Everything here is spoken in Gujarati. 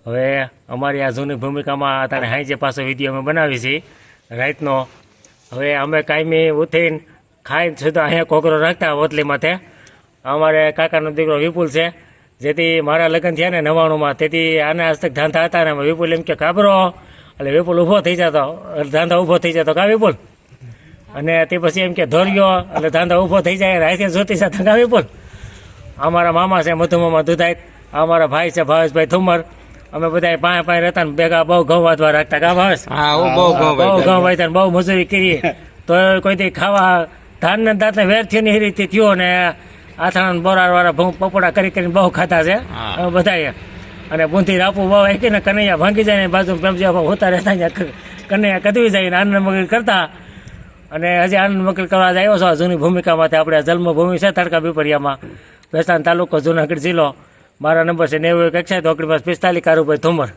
હવે અમારી આ જૂની ભૂમિકામાં અત્યારે હાઈ પાછો વિડીયો અમે બનાવી છીએ રાતનો. હવે અમે કાયમી ઉઠીને ખાઈને સીધા અહીંયા કોકરો રાખતા ઓતલી માથે. અમારે કાકાનો દીકરો વિપુલ છે, જેથી મારા લગ્ન થયા ને 99માં, તેથી આના હસ્તક ધાંધા હતા ને વિપુલ એમ કે કાબરો, એટલે વિપુલ ઊભો થઈ જતો, ધાંધા ઊભો થઈ જતો કા વિપુલ, અને તે પછી એમ કે ધોર્યો એટલે ધાંધા ઊભો થઈ જાય, રાતે જોતી જતા કા વિપુલ. અમારા મામા છે મધુમામા દુધાઈ, અમારા ભાઈ છે ભાવેશભાઈ થુમર, અમે બધા પાંચ રહેતા ને ભેગા બહુ ઘઉં વાંચવા રાખતા કા ભાવેશ. બહુ ઘઉં વાંચતા બહુ મજૂરી કરી, તો કોઈથી ખાવા ધાન ને દાંતને વેર થયો ની રીતે થયો ને આથાણા બોરાર વાળા પપોડા કરી કરીને બહુ ખાતા છે બધાએ. અને બુંથી રાપું બહુ એક ને કનૈયા ભાંગી જાય ને બાજુ પ્રેમજીમાં હોતા રહેતા કનૈયા કદવી જાય ને આનંદ મગર કરતા. અને હજી આનંદ મગર કરવા આવ્યો છો જૂની ભૂમિકામાંથી. આપણે જન્મભૂમિ છે તડકા પીપરિયામાં, ભેસાણ તાલુકો, જુનાગઢ જિલ્લો. મારા નંબર છે 91 161 45 કારુભાઈ થુમર.